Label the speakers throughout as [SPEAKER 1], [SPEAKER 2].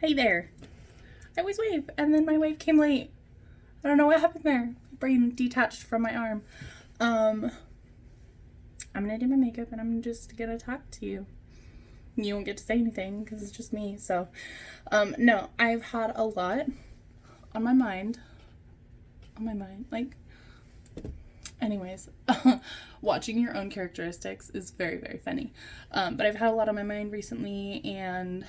[SPEAKER 1] Hey there. I always wave, and then my wave came late. I don't know what happened there. My brain detached from my arm. I'm gonna do my makeup, and I'm just gonna talk to you. You won't get to say anything because it's just me. So, no, I've had a lot on my mind. Like, anyways, watching your own characteristics is very, very funny. But I've had a lot on my mind recently, and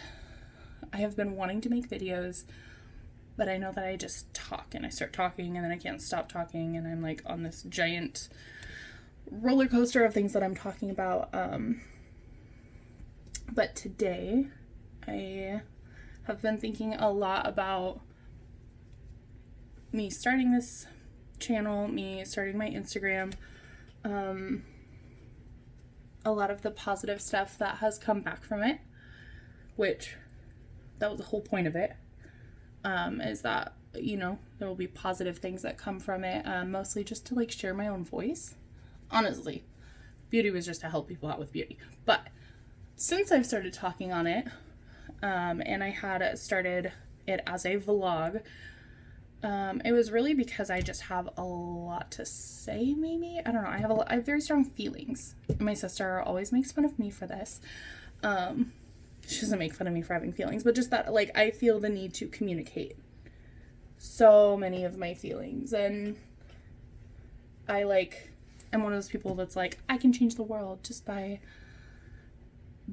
[SPEAKER 1] I have been wanting to make videos, but I know that I just talk and I start talking and then I can't stop talking, and I'm like on this giant roller coaster of things that I'm talking about. But today I have been thinking a lot about me starting this channel, me starting my Instagram, a lot of the positive stuff that has come back from it, which that was the whole point of it, is that, you know, there will be positive things that come from it, mostly just to like share my own voice. Honestly, beauty was just to help people out with beauty. But since I've started talking on it, and I had started it as a vlog, it was really because I just have a lot to say, maybe. I don't know. I have very strong feelings. My sister always makes fun of me for this. She doesn't make fun of me for having feelings, but just that, like, I feel the need to communicate so many of my feelings. And I'm one of those people that's like, I can change the world just by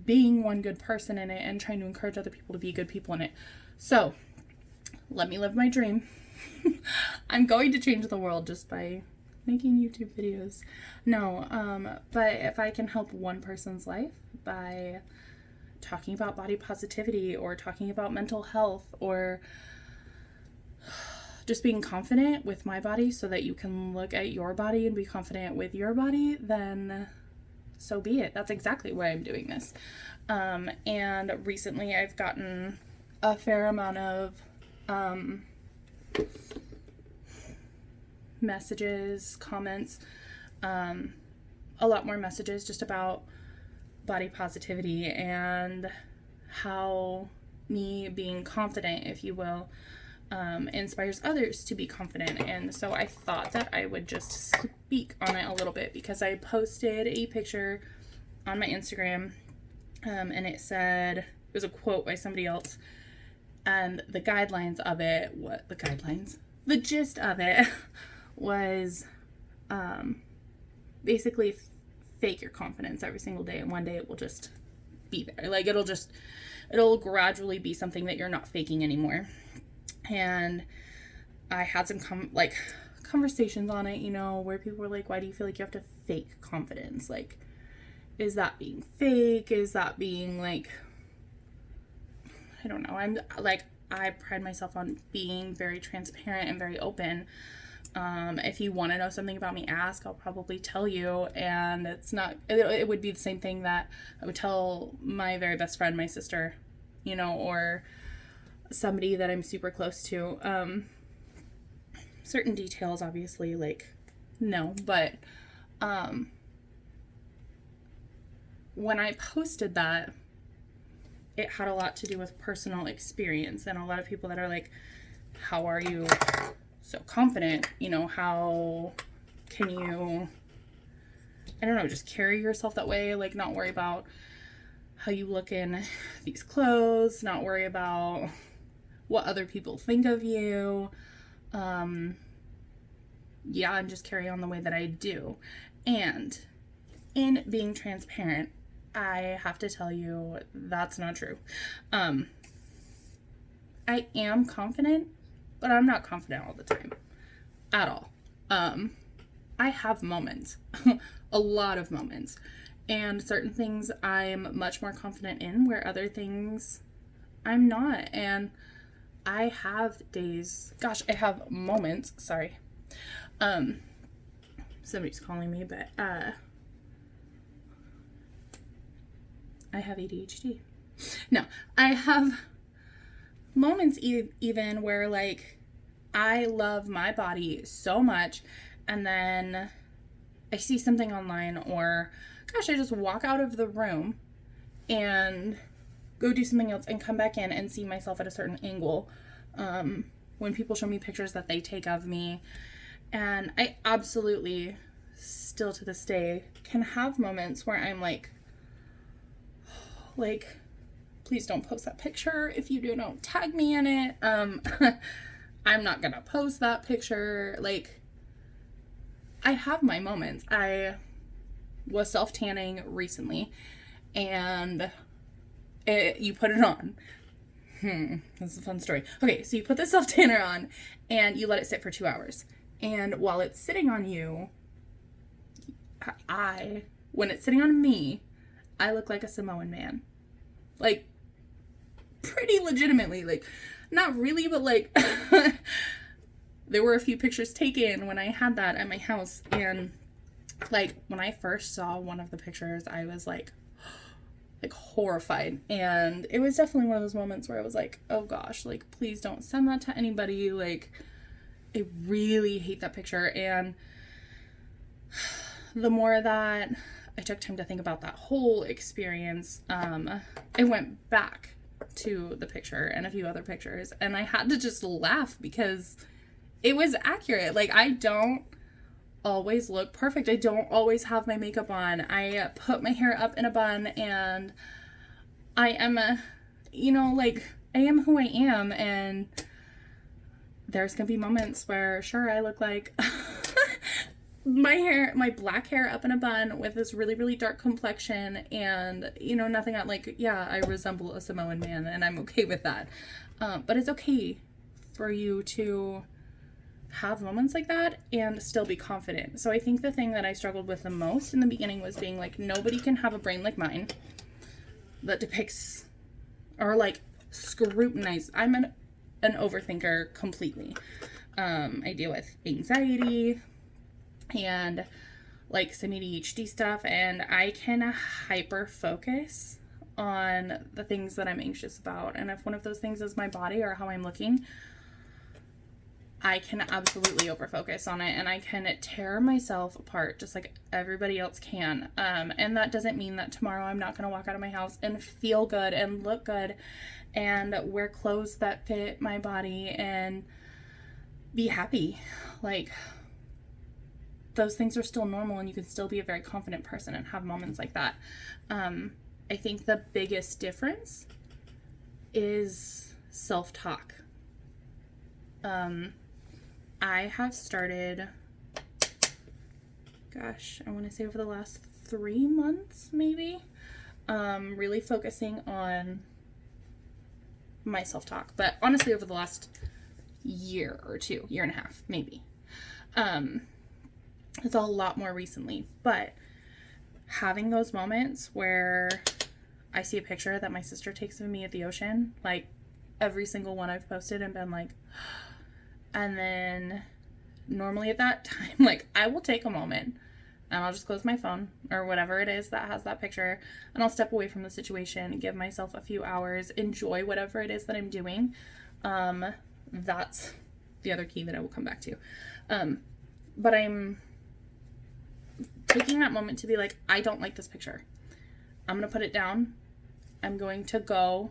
[SPEAKER 1] being one good person in it and trying to encourage other people to be good people in it. So let me live my dream. I'm going to change the world just by making YouTube videos. No, but if I can help one person's life by talking about body positivity or talking about mental health or just being confident with my body so that you can look at your body and be confident with your body, then so be it. That's exactly why I'm doing this. And recently I've gotten a fair amount of messages, comments, a lot more messages just about body positivity and how me being confident, if you will, inspires others to be confident. And so I thought that I would just speak on it a little bit, because I posted a picture on my Instagram, and it was a quote by somebody else, and the gist of it was basically fake your confidence every single day, and one day it will just be there. Like, it'll gradually be something that you're not faking anymore. And I had some conversations on it, you know, where people were like, why do you feel like you have to fake confidence? Like, is that being fake? Is that being like, I don't know. I pride myself on being very transparent and very open. If you want to know something about me, ask. I'll probably tell you. And it would be the same thing that I would tell my very best friend, my sister, you know, or somebody that I'm super close to. Certain details, obviously, like, no, but when I posted that, it had a lot to do with personal experience, and a lot of people that are like, how are you so confident? You know, how can you, I don't know, just carry yourself that way? Like, not worry about how you look in these clothes, not worry about what other people think of you. And just carry on the way that I do. And in being transparent, I have to tell you that's not true. I am confident, but I'm not confident all the time at all. I have moments, a lot of moments, and certain things I'm much more confident in, where other things I'm not. And I have moments, sorry. Somebody's calling me, but I have ADHD. No, I have moments even where, like, I love my body so much, and then I see something online, or gosh, I just walk out of the room and go do something else and come back in and see myself at a certain angle. When people show me pictures that they take of me. And I absolutely, still to this day, can have moments where I'm like, please don't post that picture. If you do, don't tag me in it. I'm not gonna post that picture. Like, I have my moments. I was self-tanning recently, and you put it on. This is a fun story. Okay, so you put the self-tanner on, and you let it sit for 2 hours. And while it's sitting on you, when it's sitting on me, I look like a Samoan man. Like, pretty legitimately. Like, not really, but like, there were a few pictures taken when I had that at my house. And like, when I first saw one of the pictures, I was like horrified. And it was definitely one of those moments where I was like, oh gosh, like, please don't send that to anybody. Like, I really hate that picture. And the more that I took time to think about that whole experience, I went back to the picture and a few other pictures, and I had to just laugh because it was accurate. Like, I don't always look perfect. I don't always have my makeup on. I put my hair up in a bun, and I am I am who I am, and there's gonna be moments where, sure, I look like my black hair up in a bun with this really, really dark complexion, and, nothing out, like, yeah, I resemble a Samoan man, and I'm okay with that. But it's okay for you to have moments like that and still be confident. So I think the thing that I struggled with the most in the beginning was being like, nobody can have a brain like mine that depicts or like scrutinize. I'm an overthinker completely. I deal with anxiety and like some ADHD stuff, and I can hyper focus on the things that I'm anxious about. And if one of those things is my body or how I'm looking, I can absolutely overfocus on it, and I can tear myself apart just like everybody else can. And that doesn't mean that tomorrow I'm not going to walk out of my house and feel good and look good and wear clothes that fit my body and be happy. Like, those things are still normal, and you can still be a very confident person and have moments like that. I think the biggest difference is self-talk. I have started, I want to say over the last 3 months, maybe, really focusing on my self-talk. But honestly, over the last year or two, year and a half, maybe. It's a lot more recently. But having those moments where I see a picture that my sister takes of me at the ocean, like every single one I've posted and been like, and then normally at that time, like, I will take a moment and I'll just close my phone or whatever it is that has that picture, and I'll step away from the situation, give myself a few hours, enjoy whatever it is that I'm doing. That's the other key that I will come back to. But I'm taking that moment to be like, I don't like this picture. I'm going to put it down. I'm going to go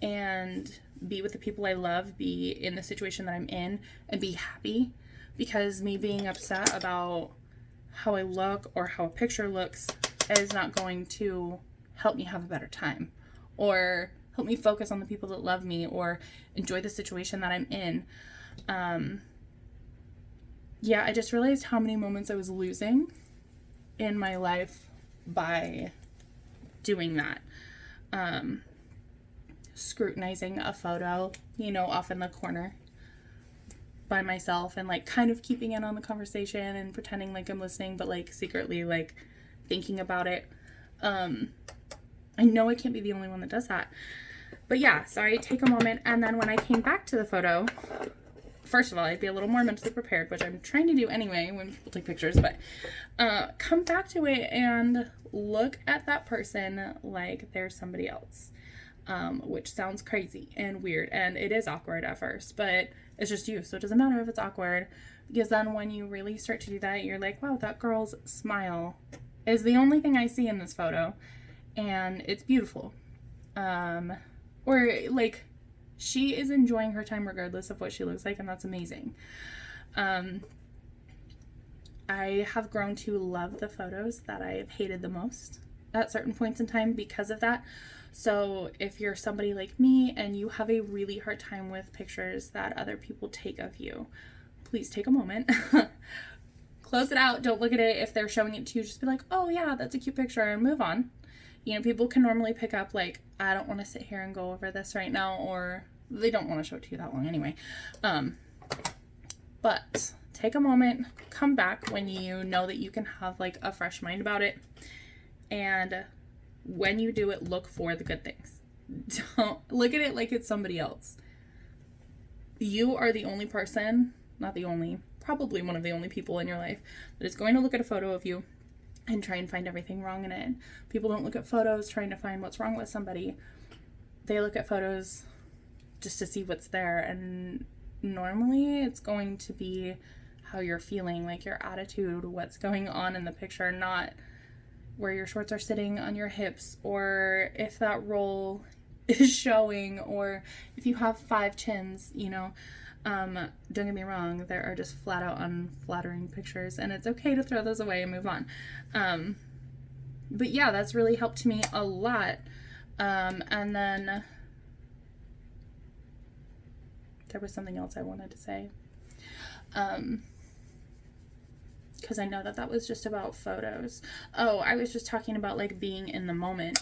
[SPEAKER 1] and be with the people I love, be in the situation that I'm in, and be happy, because me being upset about how I look or how a picture looks is not going to help me have a better time or help me focus on the people that love me or enjoy the situation that I'm in. I just realized how many moments I was losing in my life by doing that. Scrutinizing a photo, off in the corner by myself, and like kind of keeping in on the conversation and pretending like I'm listening, but like secretly like thinking about it. I know I can't be the only one that does that. But yeah, so I take a moment, and then when I came back to the photo, first of all, I'd be a little more mentally prepared, which I'm trying to do anyway when people take pictures, but come back to it and look at that person like they're somebody else. Which sounds crazy and weird, and it is awkward at first, but it's just you, so it doesn't matter if it's awkward, because then when you really start to do that, you're like, wow, that girl's smile is the only thing I see in this photo, and it's beautiful. Or like, she is enjoying her time regardless of what she looks like, and that's amazing. I have grown to love the photos that I've hated the most at certain points in time because of that. So if you're somebody like me and you have a really hard time with pictures that other people take of you, please take a moment. Close it out. Don't look at it. If they're showing it to you, just be like, oh yeah, that's a cute picture, and move on. You know, people can normally pick up like, I don't want to sit here and go over this right now, or they don't want to show it to you that long anyway. But take a moment, come back when you know that you can have like a fresh mind about it. And when you do it, look for the good things. Don't look at it like it's somebody else. You are the only person, not the only, probably one of the only people in your life that is going to look at a photo of you and try and find everything wrong in it. People don't look at photos trying to find what's wrong with somebody. They look at photos just to see what's there, and normally it's going to be how you're feeling, like your attitude, what's going on in the picture, not where your shorts are sitting on your hips, or if that roll is showing, or if you have 5 chins, you know. Don't get me wrong, there are just flat out unflattering pictures, and it's okay to throw those away and move on. But yeah, that's really helped me a lot. And then there was something else I wanted to say. Because I know that was just about photos. Oh, I was just talking about like being in the moment.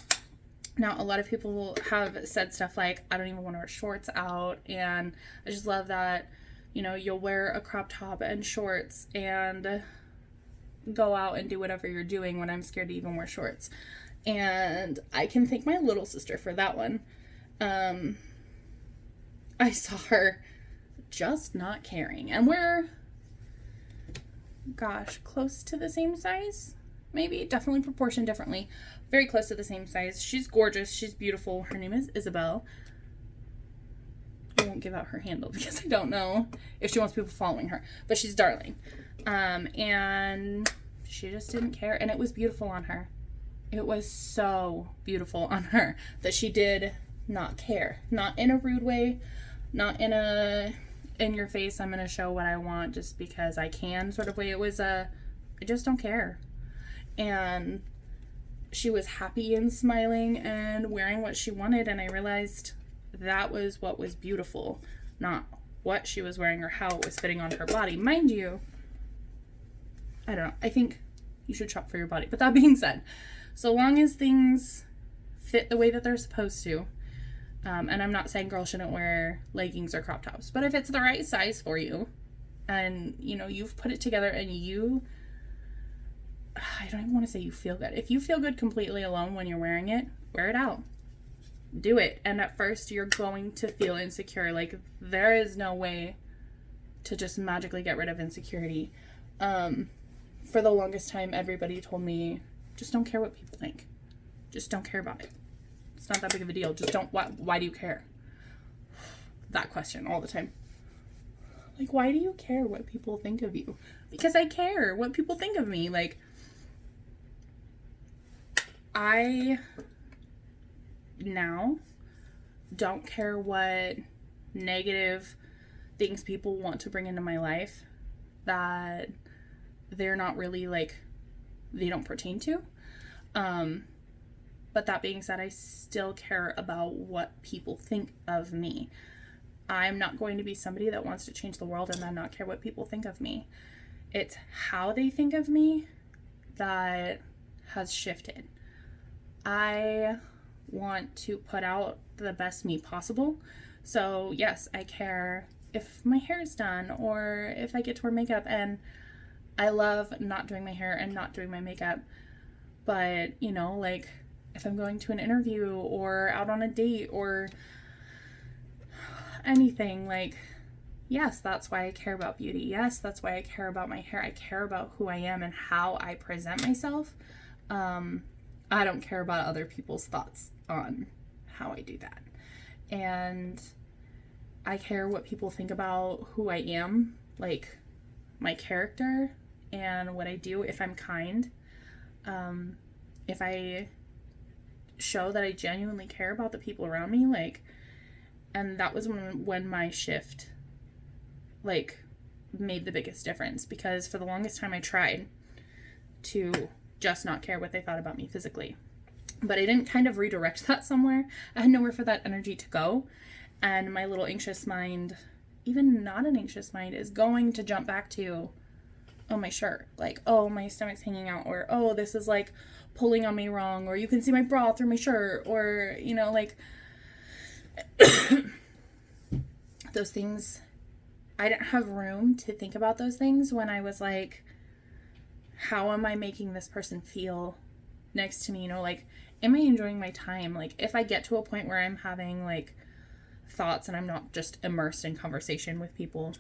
[SPEAKER 1] Now, a lot of people have said stuff like, I don't even want to wear shorts out, and I just love that, you know, you'll wear a crop top and shorts and go out and do whatever you're doing when I'm scared to even wear shorts. And I can thank my little sister for that one. I saw her just not caring, and we're, gosh, close to the same size. Maybe, definitely proportioned differently. Very close to the same size. She's gorgeous. She's beautiful. Her name is Isabel. I won't give out her handle because I don't know if she wants people following her. But she's darling. And she just didn't care. And it was beautiful on her. It was so beautiful on her that she did not care. Not in a rude way. Not in a in your face, I'm going to show what I want just because I can sort of way. It was I just don't care. And she was happy and smiling and wearing what she wanted, and I realized that was what was beautiful, not what she was wearing or how it was fitting on her body. Mind you, I don't know, I think you should shop for your body. But that being said, so long as things fit the way that they're supposed to, and I'm not saying girls shouldn't wear leggings or crop tops, but if it's the right size for you and, you know, you've put it together and I don't even want to say you feel good. If you feel good completely alone when you're wearing it, wear it out. Do it. And at first you're going to feel insecure. Like, there is no way to just magically get rid of insecurity. For the longest time, everybody told me, just don't care what people think. Just don't care about it. It's not that big of a deal. Just don't. Why do you care? That question all the time. Like, why do you care what people think of you? Because I care what people think of me. Like, I now don't care what negative things people want to bring into my life that they're not really, like, they don't pertain to. But that being said, I still care about what people think of me. I'm not going to be somebody that wants to change the world and then not care what people think of me. It's how they think of me that has shifted. I want to put out the best me possible. So yes, I care if my hair is done or if I get to wear makeup, and I love not doing my hair and not doing my makeup. But, you know, like, if I'm going to an interview or out on a date or anything, like, yes, that's why I care about beauty. Yes, that's why I care about my hair. I care about who I am and how I present myself. I don't care about other people's thoughts on how I do that. And I care what people think about who I am, like my character and what I do, if I'm kind, if I show that I genuinely care about the people around me. Like, and that was when my shift, like, made the biggest difference, because for the longest time I tried to just not care what they thought about me physically, but I didn't kind of redirect that somewhere. I had nowhere for that energy to go, and my little anxious mind, even not an anxious mind, is going to jump back to, oh, my shirt, like, oh, my stomach's hanging out, or oh, this is like pulling on me wrong, or you can see my bra through my shirt, or, you know, like those things. I didn't have room to think about those things when I was like, how am I making this person feel next to me? You know, like, am I enjoying my time? Like, if I get to a point where I'm having like thoughts and I'm not just immersed in conversation with people,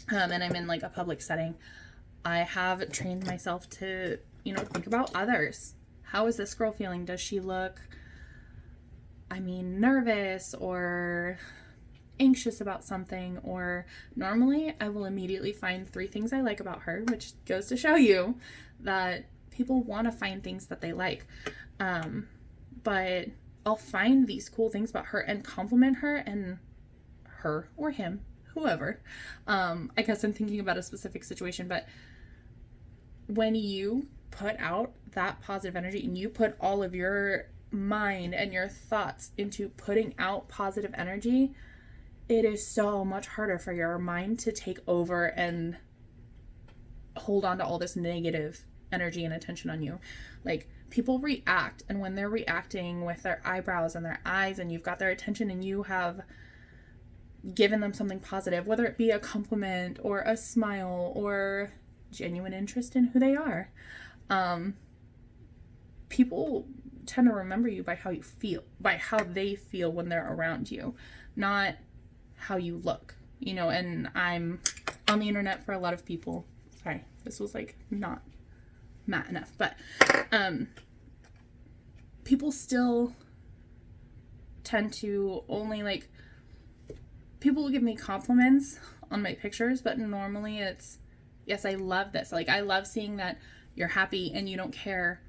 [SPEAKER 1] and I'm in like a public setting, I have trained myself to, you know, think about others. How is this girl feeling? Does she look, nervous or anxious about something? Or normally I will immediately find 3 things I like about her, which goes to show you that people want to find things that they like. But I'll find these cool things about her and compliment her, and her or him, whoever. I guess I'm thinking about a specific situation, but when you put out that positive energy and you put all of your mind and your thoughts into putting out positive energy, it is so much harder for your mind to take over and hold on to all this negative energy and attention on you. Like, people react, and when they're reacting with their eyebrows and their eyes, and you've got their attention and you have given them something positive, whether it be a compliment or a smile or genuine interest in who they are, people tend to remember you by how you feel, by how they feel when they're around you, not how you look, you know. And I'm on the internet for a lot of people. Sorry, this was like not matte enough, but people still tend to only, like, people will give me compliments on my pictures, but normally it's, yes, I love this. Like, I love seeing that you're happy and you don't care,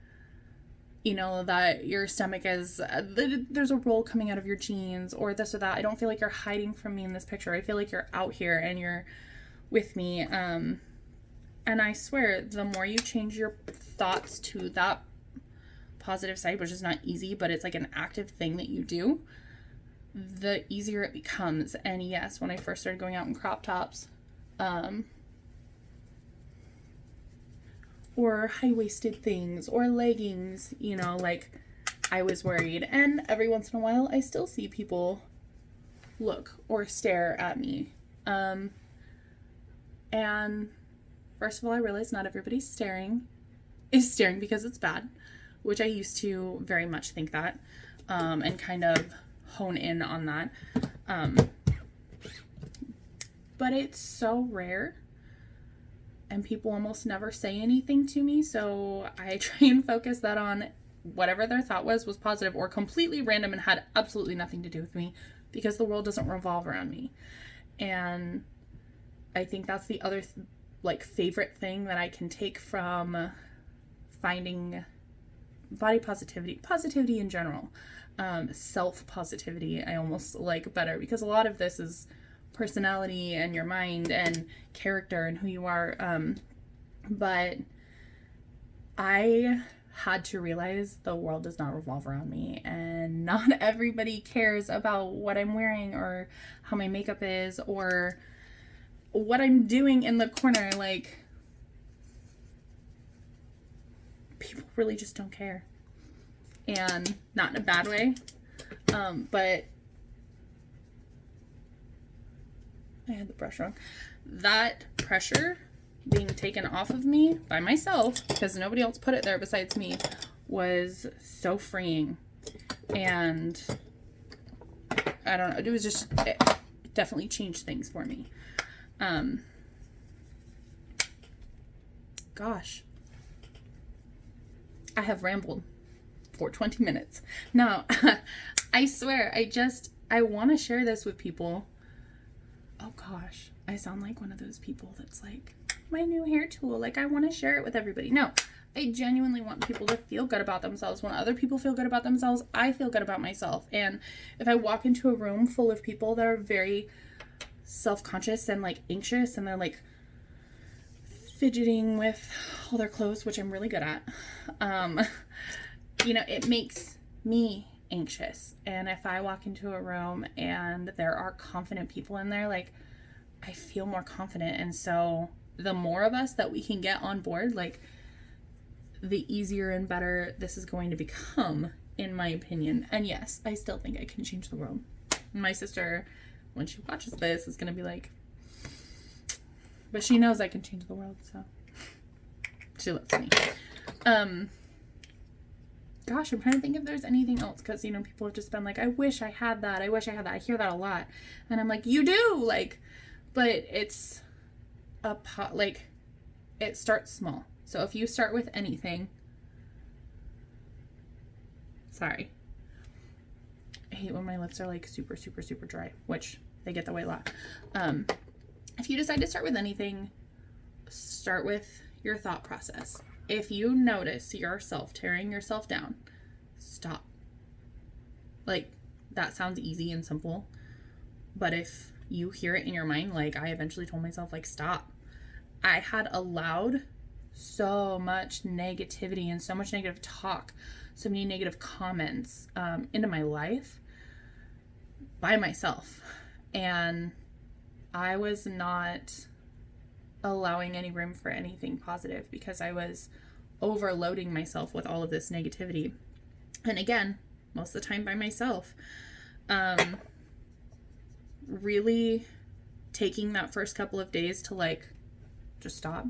[SPEAKER 1] you know, that your stomach is, there's a roll coming out of your jeans or this or that. I don't feel like you're hiding from me in this picture. I feel like you're out here and you're with me. And I swear, the more you change your thoughts to that positive side, which is not easy, but it's like an active thing that you do, the easier it becomes. And yes, when I first started going out in crop tops, or high-waisted things or leggings, you know, like, I was worried. And every once in a while I still see people look or stare at me. And first of all, I realized not everybody's staring because it's bad, which I used to very much think that, and kind of hone in on that. But it's so rare, and people almost never say anything to me, so I try and focus that on whatever their thought was positive or completely random and had absolutely nothing to do with me, because the world doesn't revolve around me. And I think that's the other favorite thing that I can take from finding body positivity in general, self-positivity I almost like better, because a lot of this is personality and your mind and character and who you are, but I had to realize the world does not revolve around me, and not everybody cares about what I'm wearing or how my makeup is or what I'm doing in the corner. Like, people really just don't care, and not in a bad way, but I had the brush wrong. That pressure being taken off of me by myself, because nobody else put it there besides me, was so freeing. And I don't know, it was just, it definitely changed things for me. Gosh, I have rambled for 20 minutes. No, I swear, I want to share this with people. Oh gosh, I sound like one of those people that's like, my new hair tool. Like, I want to share it with everybody. No, I genuinely want people to feel good about themselves. When other people feel good about themselves, I feel good about myself. And if I walk into a room full of people that are very self-conscious and like anxious, and they're like fidgeting with all their clothes, which I'm really good at, it makes me anxious. And if I walk into a room and there are confident people in there, like, I feel more confident. And so the more of us that we can get on board, like, the easier and better this is going to become, in my opinion. And yes, I still think I can change the world. My sister, when she watches this, is going to be like, but she knows I can change the world, so she loves me. Gosh, I'm trying to think if there's anything else, because, people have just been like, I wish I had that. I wish I had that. I hear that a lot. And I'm like, you do, like, but it's it starts small. So if you start with anything, sorry, I hate when my lips are like super, super, super dry, which they get that way a lot. If you decide to start with anything, start with your thought process. If you notice yourself tearing yourself down, stop. Like, that sounds easy and simple, but if you hear it in your mind, like, I eventually told myself, like, stop. I had allowed so much negativity and so much negative talk, so many negative comments into my life by myself, and I was not allowing any room for anything positive because I was overloading myself with all of this negativity. And again, most of the time by myself. Really taking that first couple of days to like just stop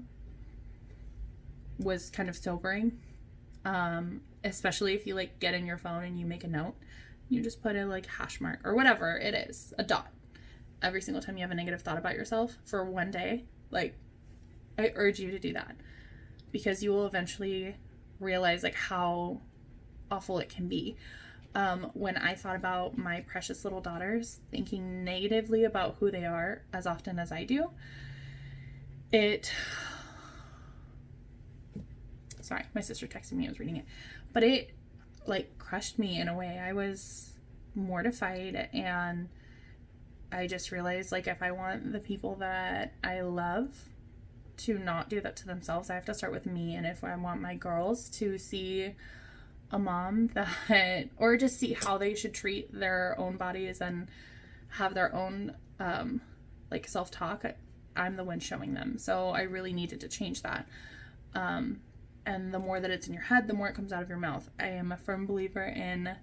[SPEAKER 1] was kind of sobering. Especially if you like get in your phone and you make a note, you just put a like hash mark or whatever it is, a dot, every single time you have a negative thought about yourself for one day. Like, I urge you to do that, because you will eventually realize like how awful it can be. When I thought about my precious little daughters, thinking negatively about who they are as often as I do, sorry, my sister texted me, I was reading it, but it like crushed me in a way. I was mortified, and I just realized, like, if I want the people that I love to not do that to themselves, I have to start with me. And if I want my girls to see a mom that, or just see how they should treat their own bodies and have their own like self-talk, I'm the one showing them. So I really needed to change that. And the more that it's in your head, the more it comes out of your mouth. I am a firm believer in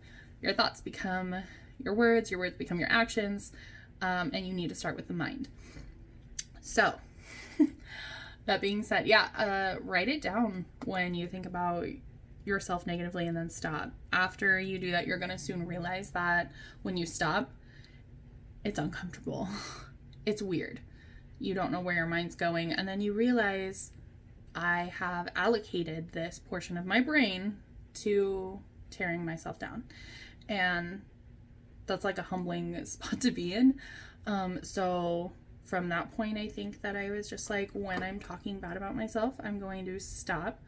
[SPEAKER 1] your thoughts become your words become your actions, and you need to start with the mind. So that being said, write it down when you think about yourself negatively, and then stop. After you do that, you're going to soon realize that when you stop, it's uncomfortable. It's weird. You don't know where your mind's going, and then you realize, I have allocated this portion of my brain to tearing myself down. And that's like a humbling spot to be in. So from that point, I think that I was just like, when I'm talking bad about myself, I'm going to stop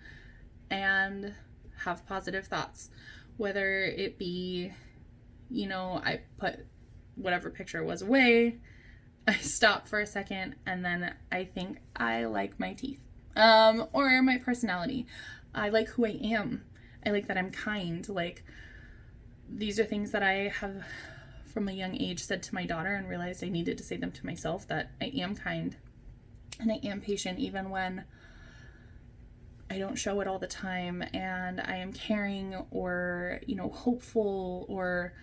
[SPEAKER 1] and have positive thoughts. Whether it be, I put whatever picture was away, I stop for a second, and then I think I like my teeth. Or my personality. I like who I am. I like that I'm kind. Like, these are things that I have from a young age said to my daughter, and realized I needed to say them to myself, that I am kind and I am patient even when I don't show it all the time, and I am caring or, hopeful, or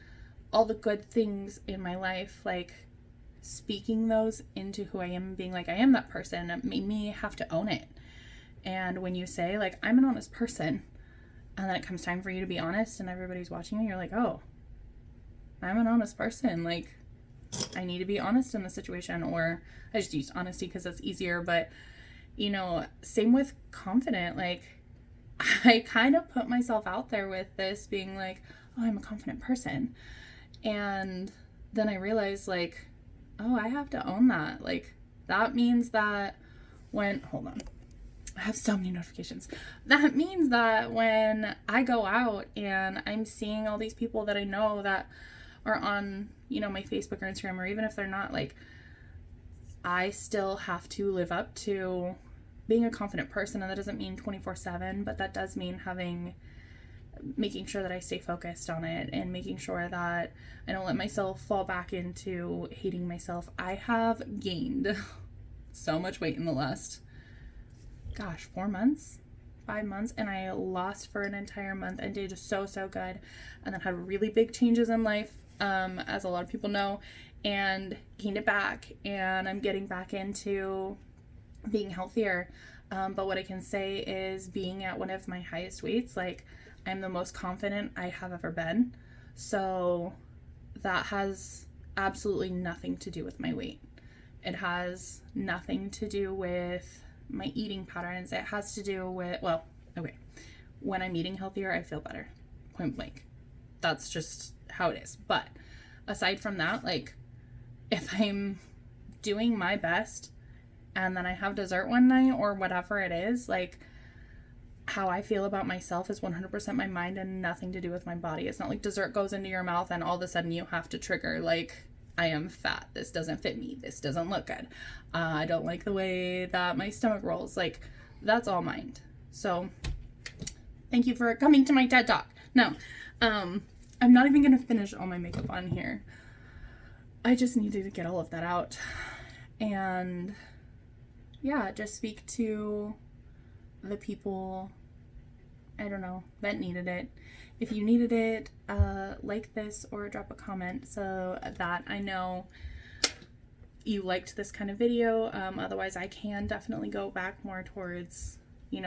[SPEAKER 1] all the good things in my life. Like, speaking those into who I am and being like, I am that person, it made me have to own it. And when you say, like, I'm an honest person, and then it comes time for you to be honest and everybody's watching you, you're like, oh, I'm an honest person. Like, I need to be honest in the situation. Or I just use honesty because that's easier. But, same with confident. Like, I kind of put myself out there with this being like, oh, I'm a confident person. And then I realized, like, oh, I have to own that. Like, that means that hold on. I have so many notifications. That means that when I go out and I'm seeing all these people that I know that are on, my Facebook or Instagram, or even if they're not, like, I still have to live up to being a confident person. And that doesn't mean 24/7, but that does mean making sure that I stay focused on it and making sure that I don't let myself fall back into hating myself. I have gained so much weight in the last 4 months, 5 months, and I lost for an entire month and did so good, and then had really big changes in life, as a lot of people know, and gained it back, and I'm getting back into being healthier. But what I can say is, being at one of my highest weights, like, I'm the most confident I have ever been. So that has absolutely nothing to do with my weight. It has nothing to do with my eating patterns. It has to do with, when I'm eating healthier, I feel better. Point blank. That's just how it is. But aside from that, like, if I'm doing my best and then I have dessert one night or whatever it is, like, how I feel about myself is 100% my mind and nothing to do with my body. It's not like dessert goes into your mouth and all of a sudden you have to trigger, like, I am fat. This doesn't fit me. This doesn't look good. I don't like the way that my stomach rolls. Like, that's all mind. So thank you for coming to my TED Talk. No, I'm not even going to finish all my makeup on here. I just needed to get all of that out. And yeah, just speak to the people, I don't know, that needed it. If you needed it, like this or drop a comment so that I know you liked this kind of video. Otherwise, I can definitely go back more towards,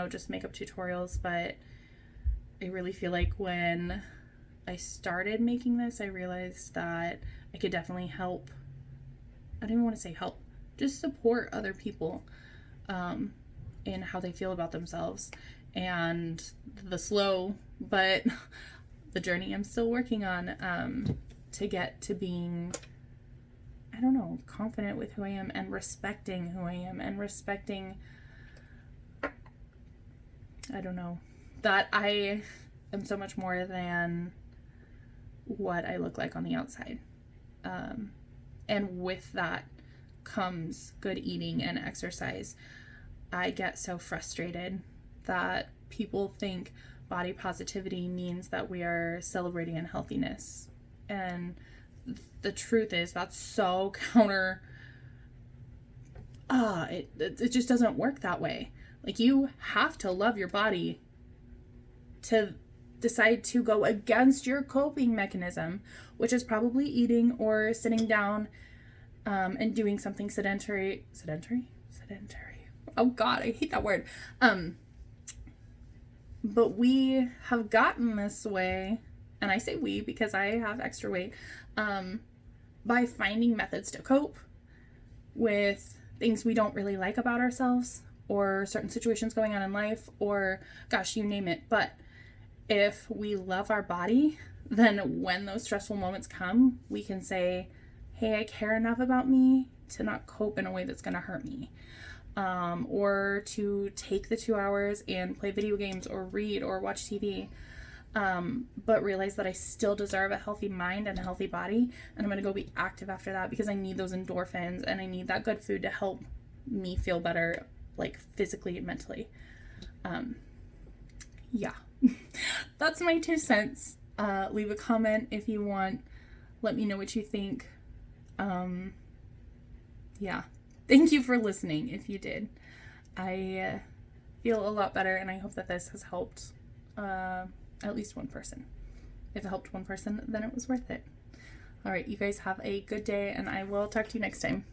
[SPEAKER 1] just makeup tutorials. But I really feel like when I started making this, I realized that I could definitely help. I don't even want to say help, just support other people in how they feel about themselves. And the slow, but the journey I'm still working on to get to being, I don't know, confident with who I am and respecting who I am and respecting, I don't know, that I am so much more than what I look like on the outside. And with that comes good eating and exercise. I get so frustrated that people think body positivity means that we are celebrating unhealthiness. And the truth is that's so counter. It just doesn't work that way. Like, you have to love your body to decide to go against your coping mechanism, which is probably eating or sitting down and doing something sedentary. Oh God, I hate that word. But we have gotten this way, and I say we because I have extra weight, by finding methods to cope with things we don't really like about ourselves, or certain situations going on in life, or gosh, you name it. But if we love our body, then when those stressful moments come, we can say, hey, I care enough about me to not cope in a way that's going to hurt me. Or to take the 2 hours and play video games or read or watch TV, but realize that I still deserve a healthy mind and a healthy body, and I'm going to go be active after that because I need those endorphins and I need that good food to help me feel better, like physically and mentally. Yeah, that's my 2 cents. Leave a comment if you want. Let me know what you think. Yeah. Thank you for listening if you did. I feel a lot better, and I hope that this has helped at least one person. If it helped one person, then it was worth it. All right, you guys have a good day, and I will talk to you next time.